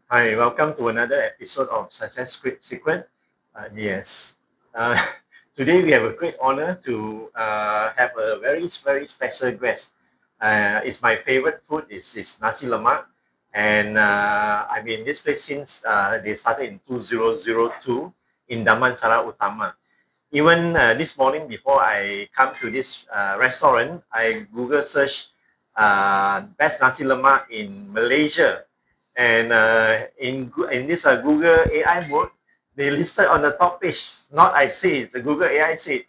Hi, welcome to another episode of Success Secret. Yes, uh, today we have a great honor to have a very special guest. It's my favorite food. Is Nasi Lemak, and I've been in this place since they started in 2002 in Damansara Utama. Even this morning before I come to this restaurant, I Google search best nasi lemak in Malaysia, and in this Google AI mode, they listed on the top page. Not I say it, the Google AI said.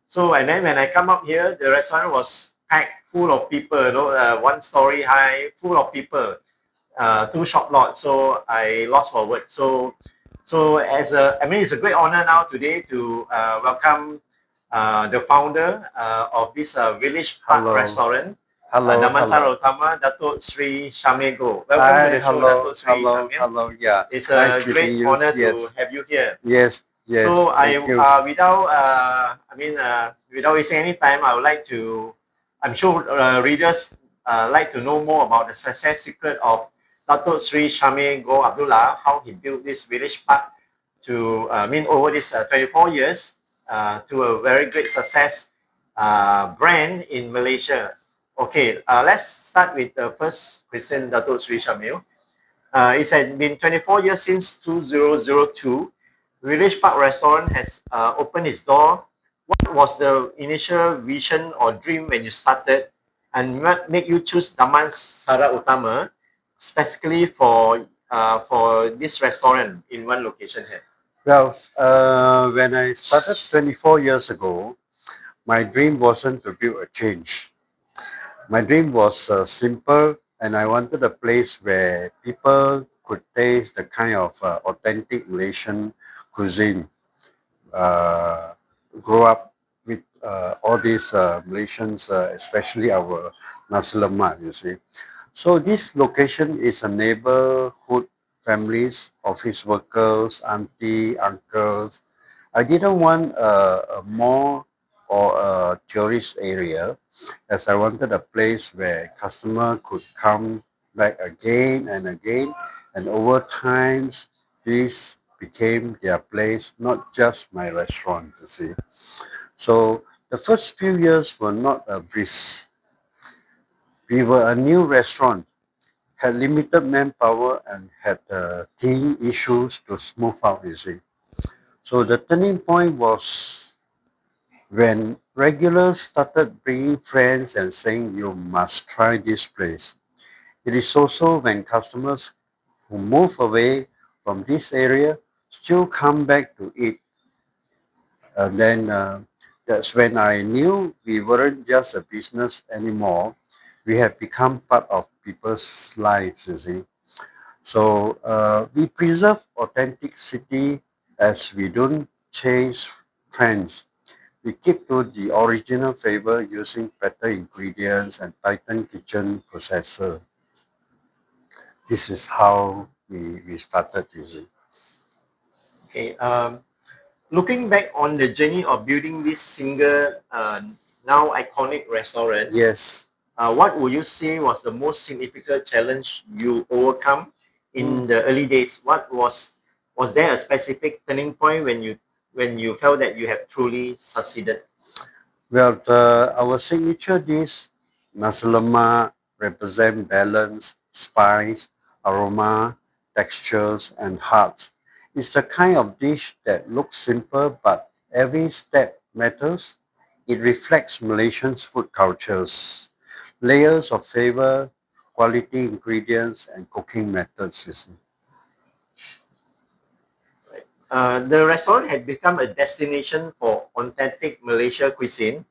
So and then when I come up here, the restaurant was packed full of people. One story high, full of people. Two shop lots. So I lost for words. I mean, it's a great honor now today to welcome the founder of this Village Park Hello, Restaurant, hello. Damansara Utama, Datuk Sri Shamil. Welcome to Hi, the show, Datuk Sri Shamil. hello. Yeah, It's nice a meeting great you. honor to Yes, have you here. So yes. Thank you. without wasting any time, I would like to. I'm sure readers like to know more about the success secret of Datuk Sri Shamil Go Abdullah, how he built this village park to, over this 24 years to a very great success brand in Malaysia. Okay, let's start with the first question, Datuk Sri Shamil. It's had been 24 years since 2002. Village Park Restaurant has opened its door. What was the initial vision or dream when you started, and what made you choose Damansara Utama specifically for this restaurant in one location here? Well, when I started 24 years ago, my dream wasn't to build a change. My dream was simple, and I wanted a place where people could taste the kind of authentic Malaysian cuisine. Uh, Grow up with all these Malaysians, especially our Nasi Lemak, you see. So this location is a neighborhood families, office workers, auntie, uncles. I didn't want a mall or a tourist area, as I wanted a place where customer could come back again and again. And over time, this became their place, not just my restaurant, you see. So the first few years were not a breeze. We were a new restaurant, had limited manpower and had team issues to smooth out, you see. So the turning point was when regulars started bringing friends and saying, you must try this place. It is also when customers who move away from this area still come back to eat. And then that's when I knew we weren't just a business anymore. We had become part of people's lives, you see. So we preserve authenticity as we don't chase trends. We keep to the original flavor using better ingredients and tightened kitchen processor. This is how we started using. Okay, looking back on the journey of building this single, now iconic restaurant, Yes. what would you say was the most significant challenge you overcome Mm. in the early days? Was there a specific turning point when you felt that you have truly succeeded? Well, our signature dish, nasi lemak, represent balance, spice, aroma, textures, and heart. It's the kind of dish that looks simple, but every step matters. It reflects Malaysians' food cultures, layers of flavor, quality ingredients, and cooking methods. You see. Right. The restaurant had become a destination for authentic Malaysia cuisine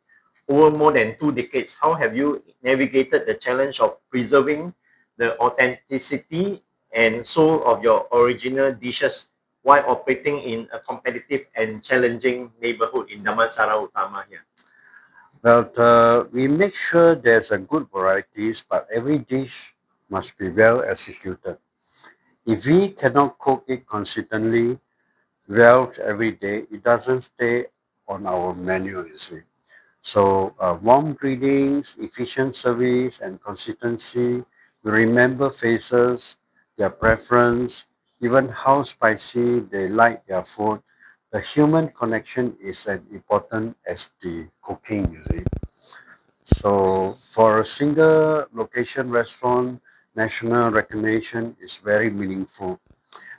over more than 2 decades. How have you navigated the challenge of preserving the authenticity and soul of your original dishes while operating in a competitive and challenging neighborhood in Damansara Utama here? Well, we make sure there's a good varieties, but every dish must be well executed. If we cannot cook it consistently well every day, it doesn't stay on our menu, you see. So warm greetings, efficient service, and consistency. We remember faces, their preference, even how spicy they like their food. The human connection is as important as the cooking, you see. So for a single location restaurant, national recognition is very meaningful.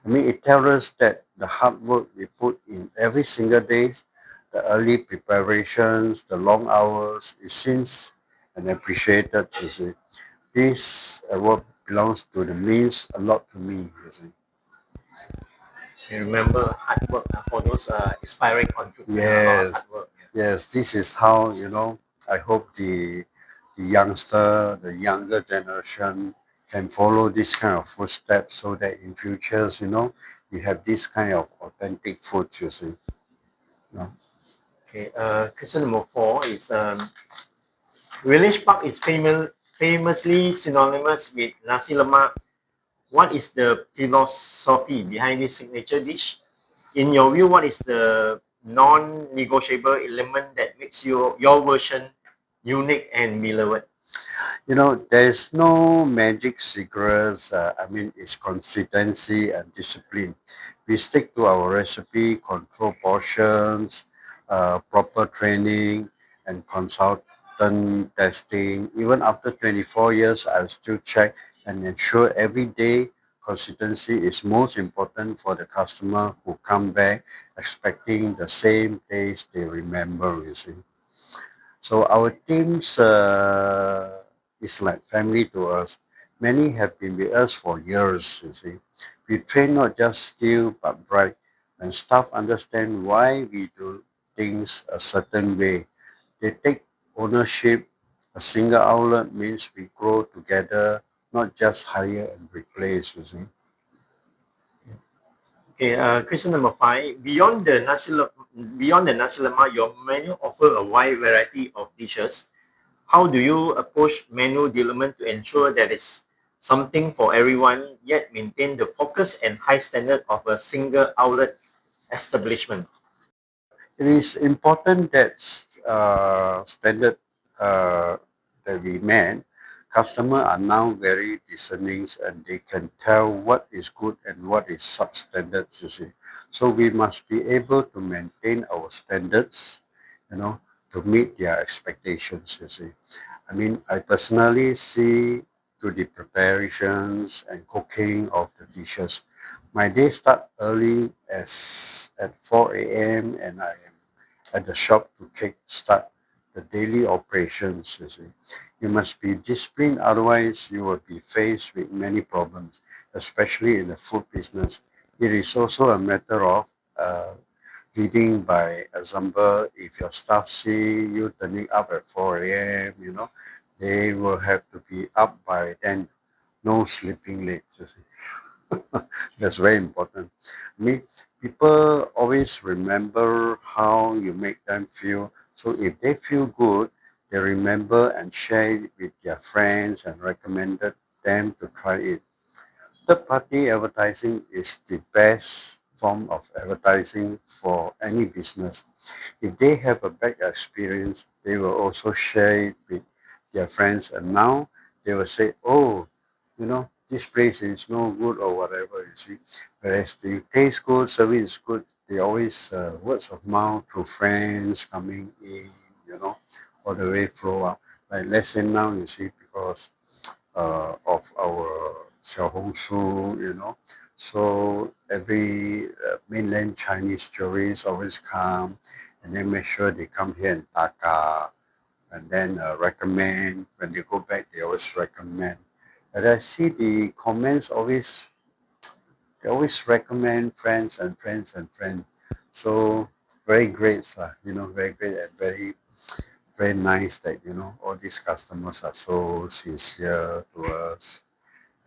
I mean, it tells us that the hard work we put in every single day, the early preparations, the long hours, is seen and appreciated, you see. This work belongs to the means a lot to me, you see. You remember hard work for those aspiring entrepreneur, a lot of Yes, hard work. Yeah. yes, this is how, I hope the youngster, the younger generation can follow this kind of footsteps so that in futures, we have this kind of authentic food, you see. Okay, question number 4 is Village Park is famously synonymous with Nasi Lemak. What is the philosophy behind this signature dish? In your view, what is the non-negotiable element that makes your version unique and beloved? There's no magic secrets. I mean, it's consistency and discipline. We stick to our recipe, control portions, proper training, and consultant testing. Even after 24 years, I'll still check and ensure every day consistency is most important for the customer who come back expecting the same taste they remember, you see. So our teams is like family to us. Many have been with us for years, you see. We train not just skill but pride. And staff understand why we do things a certain way. They take ownership. A single outlet means we grow together, not just hire and replace, you see. Okay, question number 5. Beyond the nasi lemak, your menu offer a wide variety of dishes. How do you approach menu development to ensure there is something for everyone, yet maintain the focus and high standard of a single outlet establishment? It is important that standard uh, that we met, customers are now very discerning and they can tell what is good and what is substandard, you see. So we must be able to maintain our standards, you know, to meet their expectations, you see. I mean, I personally see to the preparations and cooking of the dishes. My day start early as at 4 a.m. and I am at the shop to kick start the daily operations, you see. You must be disciplined, otherwise you will be faced with many problems, especially in the food business. It is also a matter of uh, leading by example. If your staff see you turning up at 4 a.m., they will have to be up by then. No sleeping late, you see. That's very important. I mean, people always remember how you make them feel. So if they feel good, they remember and share it with their friends and recommended them to try it. Third party advertising is the best form of advertising for any business. If they have a bad experience, they will also share it with their friends and now they will say, oh, this place is no good or whatever, you see. Whereas the taste good, service is good, they always words of mouth through friends coming in, all the way flow up. Like let's say now, you see, because of our Xiaohongshu, So every mainland Chinese tourists always come and then make sure they come here in Taka and then recommend. When they go back, they always recommend. And I see the comments they always recommend friends and friends and friends. So very great, very great and very very nice that all these customers are so sincere to us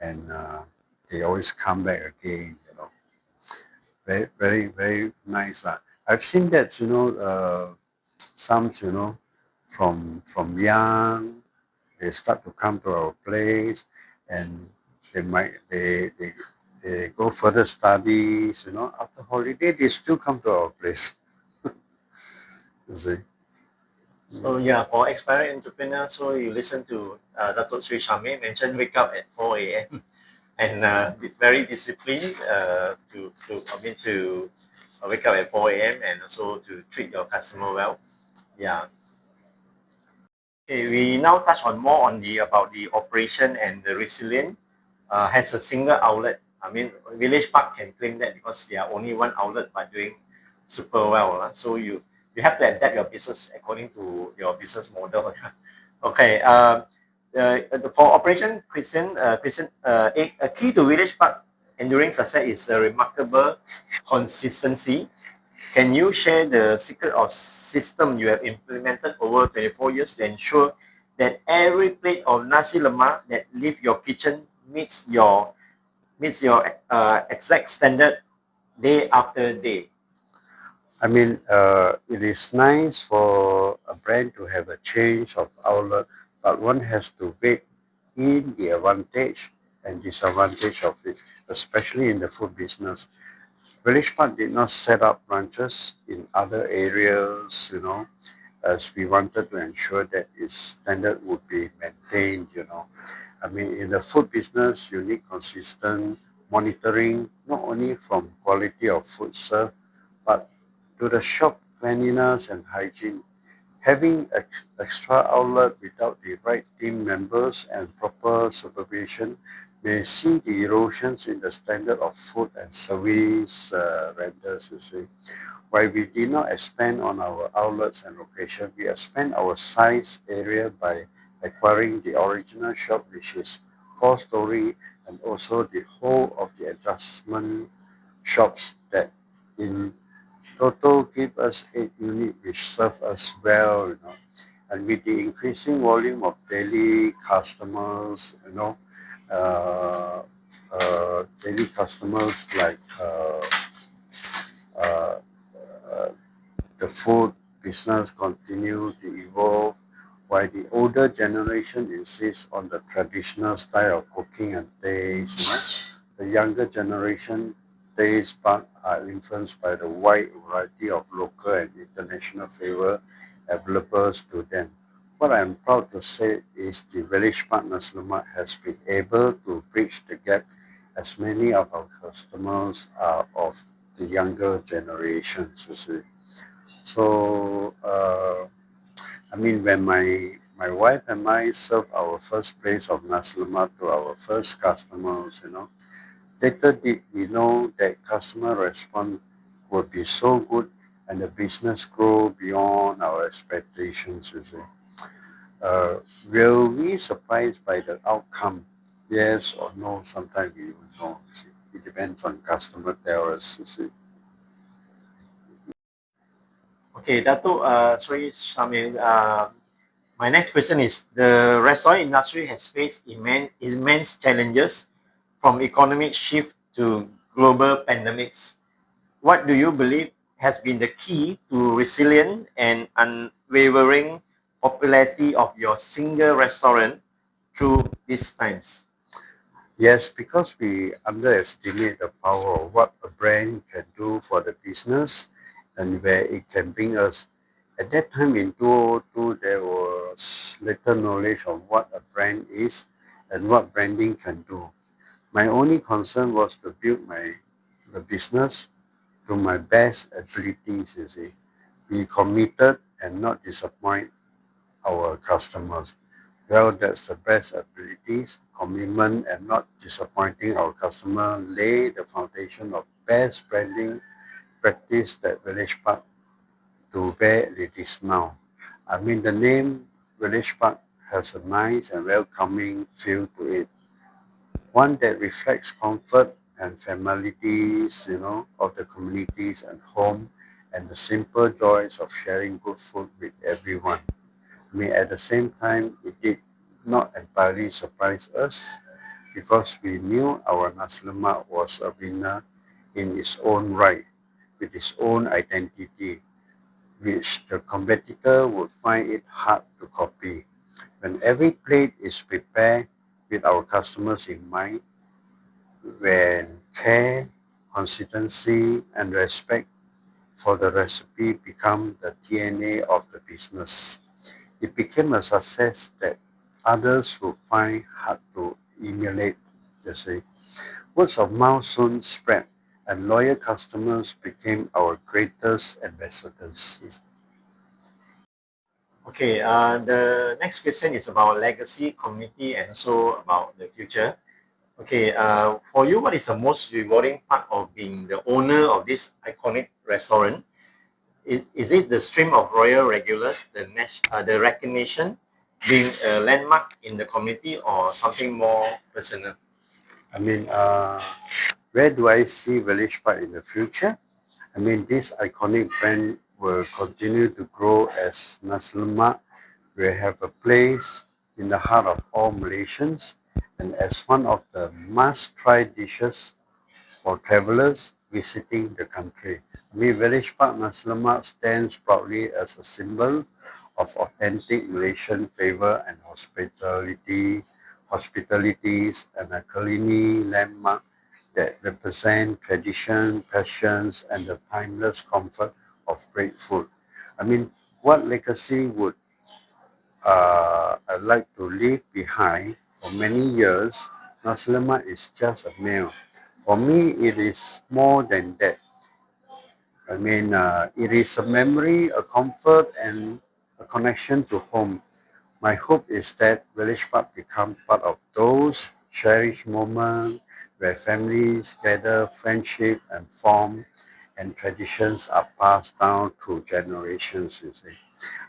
and they always come back again. Very very very nice lah. I've seen that some from young they start to come to our place and they go further studies. After holiday they still come to our place. You see. So yeah, for aspiring entrepreneur, so you listen to Datuk Sri Shamil mention wake up at 4 a.m. and very disciplined to wake up at 4 a.m. and also to treat your customer well. Yeah. Okay, we now touch on more on the about the operation and the resilience. Has a single outlet. I mean, Village Park can claim that because they are only one outlet but doing super well. So you have to adapt your business according to your business model. Okay. For Operation Christian, a key to Village Park enduring success is a remarkable consistency. Can you share the secret of system you have implemented over 24 years to ensure that every plate of Nasi Lemak that leave your kitchen meets your exact standard day after day? I mean, it is nice for a brand to have a change of outlet, but one has to weigh in the advantage and disadvantage of it, especially in the food business. Village Park did not set up branches in other areas, as we wanted to ensure that its standard would be maintained. I mean, in the food business, you need consistent monitoring, not only from quality of food served, but to the shop cleanliness and hygiene. Having extra outlet without the right team members and proper supervision may see the erosions in the standard of food and service renders, you see. While we did not expand on our outlets and location, we expand our size area by acquiring the original shop, which is 4-story, and also the whole of the adjustment shops that in total give us 8 units, which serve us well. And with the increasing volume of daily customers, daily customers like uh, uh, the food business continue to evolve, while the older generation insists on the traditional style of cooking and taste. The younger generation taste buds are influenced by the wide variety of local and international flavor available to them. What I am proud to say is the Village Park Nasi Lemak has been able to bridge the gap as many of our customers are of the younger generations, you see. So, I mean, when my wife and I served our first place of Nasi Lemak to our first customers, little did we know that customer response would be so good and the business grow beyond our expectations, you see. Will we surprised by the outcome? Yes or no? Sometimes we don't know. You see. It depends on customer tell us, you see. Okay, Datuk, sorry, Shamil. My next question is, the restaurant industry has faced immense challenges from economic shift to global pandemics. What do you believe has been the key to resilient and unwavering popularity of your single restaurant through these times? Yes, because we underestimate the power of what a brand can do for the business and where it can bring us. At that time in 2002, there was little knowledge of what a brand is and what branding can do. My only concern was to build the business to my best abilities, you see. Be committed and not disappoint our customers. Well, that's the best abilities, commitment, and not disappointing our customer lay the foundation of best branding practice that Village Park to where it is now. I mean, the name Village Park has a nice and welcoming feel to it, one that reflects comfort and familiarities, of the communities and home and the simple joys of sharing good food with everyone. I mean, at the same time, it did not entirely surprise us because we knew our Nasi Lemak was a winner in its own right, with its own identity, which the competitor would find it hard to copy. When every plate is prepared with our customers in mind, when care, consistency, and respect for the recipe become the DNA of the business, it became a success that others will find hard to emulate, you see. Words of mouth soon spread, and loyal customers became our greatest ambassadors. Okay, the next question is about legacy, community, and also about the future. Okay, for you, what is the most rewarding part of being the owner of this iconic restaurant? Is it the stream of royal regulars, the recognition, being a landmark in the community, or something more personal? I mean, where do I see Village Park in the future? I mean, this iconic brand will continue to grow as Nasi Lemak will have a place in the heart of all Malaysians and as one of the must-try dishes for travelers visiting the country. I mean, Village Park Nasi Lemak stands proudly as a symbol of authentic Malaysian flavor and hospitalities, and a culinary landmark that represent tradition, passions, and the timeless comfort of great food. I mean, what legacy would I like to leave behind? For many years, Nasi Lemak is just a meal. For me, it is more than that. I mean, it is a memory, a comfort, and a connection to home. My hope is that Village Park become part of those cherished moments where families gather, friendship and form, and traditions are passed down through generations, you see.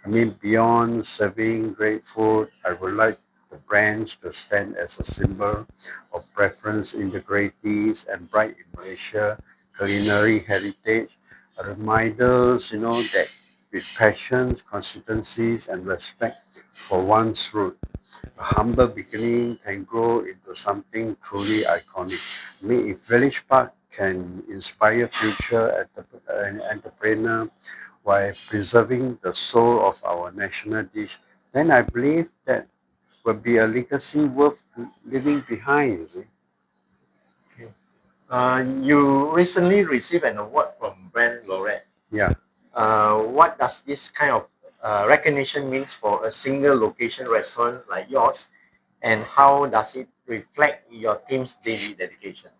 I mean, beyond serving great food, I would like the brands to stand as a symbol of preference, integrities, and pride in Malaysia, culinary heritage, reminders, that with passion, consistencies, and respect for one's root, a humble beginning can grow into something truly iconic. I mean, if Village Park can inspire future entrepreneur while preserving the soul of our national dish, then I believe that will be a legacy worth leaving behind, you see. Okay. You recently received an award from Brand Laureate. Yeah. What does this kind of recognition means for a single location restaurant like yours, and how does it reflect your team's daily dedication?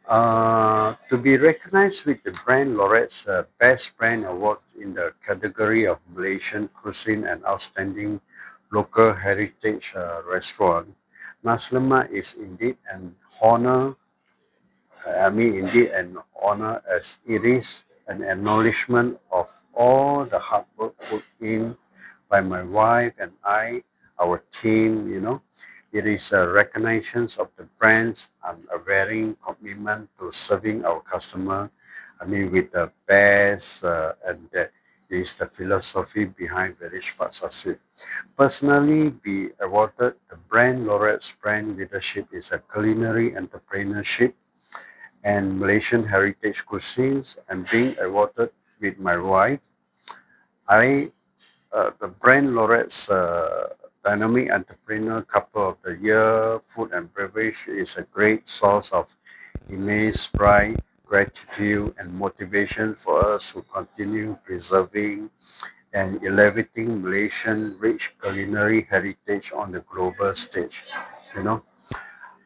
To be recognized with the Brand Laureate's Best Brand Award in the category of Malaysian cuisine and outstanding local heritage restaurant, Nasi Lemak is indeed an honor. Indeed an honor, as it is an acknowledgement of all the hard work put in by my wife and I, our team. It is a recognition of the brand's unwavering commitment to serving our customer. I mean, with the best, and that is the philosophy behind Village Park Success. Personally, be awarded the Brand Laureate's brand leadership is a culinary entrepreneurship and Malaysian heritage cuisines, and being awarded with my wife. I the Brand Laureate's Dynamic Entrepreneur Couple of the Year Food and Beverage is a great source of immense pride, gratitude, and motivation for us to continue preserving and elevating Malaysian rich culinary heritage on the global stage. You know,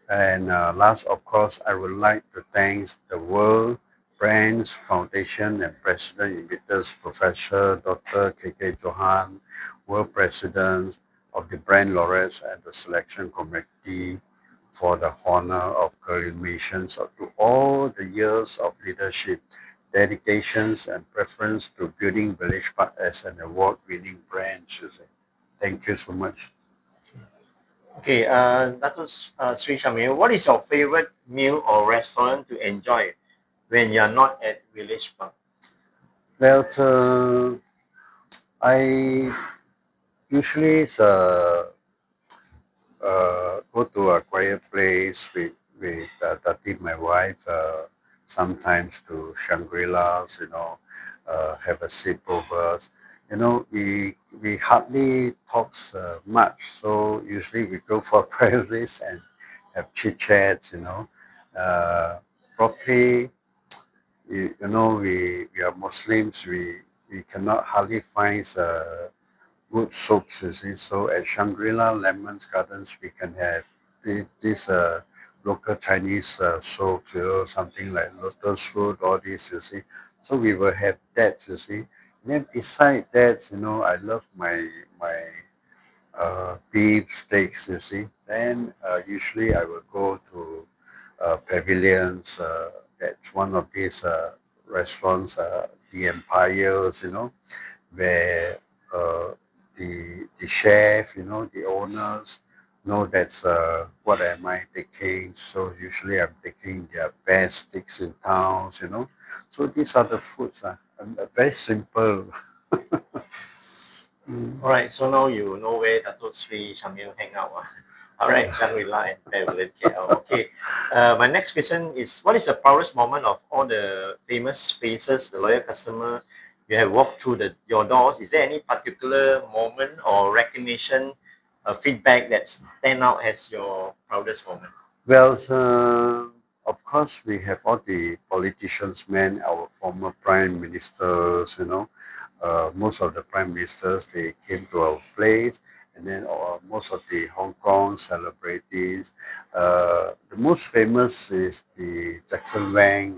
and last, of course, I would like to thank the World Brands Foundation and President Emeritus Professor Dr. K.K. Johan, World President of the Brand Laureates and the Selection Committee for the honor of culminations to all the years of leadership, dedications, and preference to building Village Park as an award-winning brand, Susan. Thank you so much. Okay, Datuk Sri Shamil, what is your favorite meal or restaurant to enjoy when you're not at Village Park? Well, I usually go to a quiet place with Tati, my wife, sometimes to Shangri-La's, have a sip over. We hardly talk much, so usually we go for a quiet place and have chit chats. Probably, we are Muslims. We cannot hardly find good soups, you see. So at Shangri-La Lemons Gardens, we can have this local Chinese soaps, something like lotus root, all this, you see. So we will have that, you see. And then beside that, I love my beef steaks, you see. Then usually I will go to pavilions. That's one of these restaurants, the Empires, where uh, the chef, the owners know that's what am I taking. So usually I'm taking their best steaks in towns. So these are the foods. Very simple. All right, so now you know where Datuk Sri Shamil hang out. All right, Shangri-La and Pavilion KL. Okay, my next question is, what is the proudest moment of all the famous faces, the loyal customer you have walked through your doors? Is there any particular moment or recognition, feedback that stand out as your proudest moment? Well, of course, we have all the politicians, men, our former prime ministers, most of the prime ministers, they came to our place, and then most of the Hong Kong celebrities. The most famous is the Jackson Wang,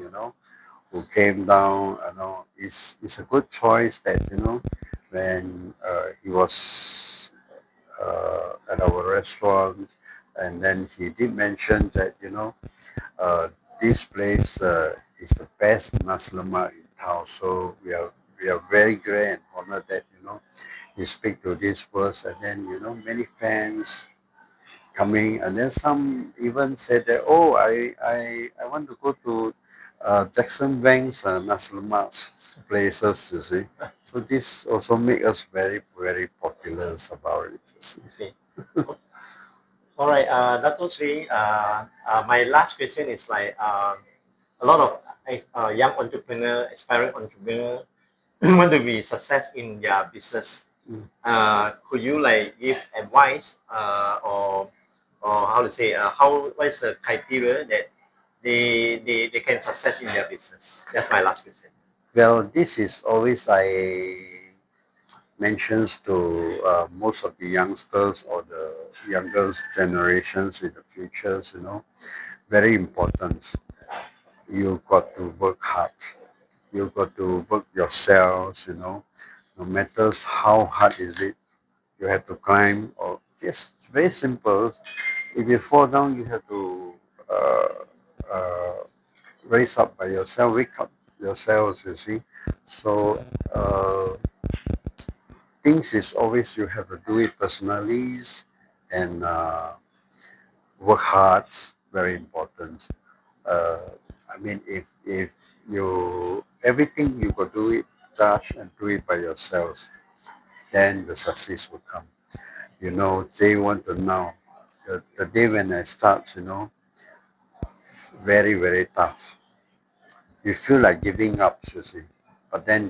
who came down. It's a good choice that, when he was at our restaurant, and then he did mention that, uh, this place is the best Nasi Lemak in town. So we are very glad and honored that, he speak to these words, and then, many fans coming, and then some even said that, oh, I want to go to Jackson Wang's Nasi Lemak places, you see. So this also make us very, very popular about it, you see. See. All right, Dato Sri, my last question is like a lot of young entrepreneur, aspiring entrepreneur want to be success in their business. Could you like give advice or how to say what is the criteria that they can success in their business? That's my last question. Well, this is always I mentions to most of the youngsters or the youngest generations in the futures, very important. You got to work hard. You got to work yourselves, no matters how hard is it, you have to climb, or just very simple. If you fall down, you have to uh, uh, raise up by yourself, wake up yourselves, you see. So things is always you have to do it personally, and work hard, very important. Uh, I mean, if you everything you could do it, judge and do it by yourselves, then the success will come. They want to know. The day when I start, very, very tough. You feel like giving up, you see. But then,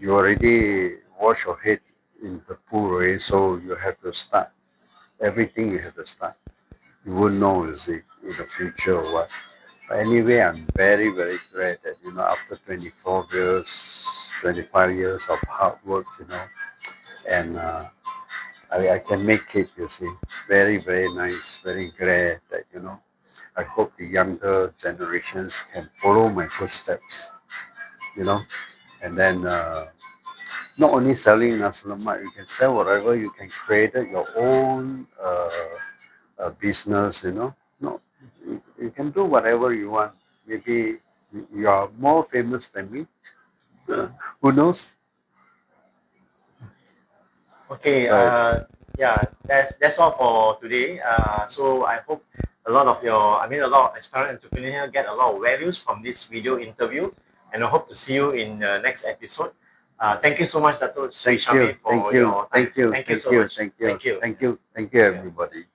you already wash your head in the pool already, so you have to start. Everything you have to start. You won't know, you see, in the future or what. But anyway, I'm very, very glad that, after 24 years, 25 years of hard work, and I can make it, you see. Very, very nice, very glad that, I hope the younger generations can follow my footsteps, you know. And then not only selling nasi lemak, you can sell whatever, you can create your own business, No, you can do whatever you want. Maybe you are more famous than me. Who knows? Okay, Right. yeah, that's all for today. So I hope a lot of aspiring entrepreneurs get a lot of values from this video interview, and I hope to see you in the next episode. Thank you so much, Datuk Sri Thank you. Shamil, Thank for you. your time. Thank you. Thank you Thank so you. much. Thank you. Thank you. Thank you. Thank you, Yeah. everybody.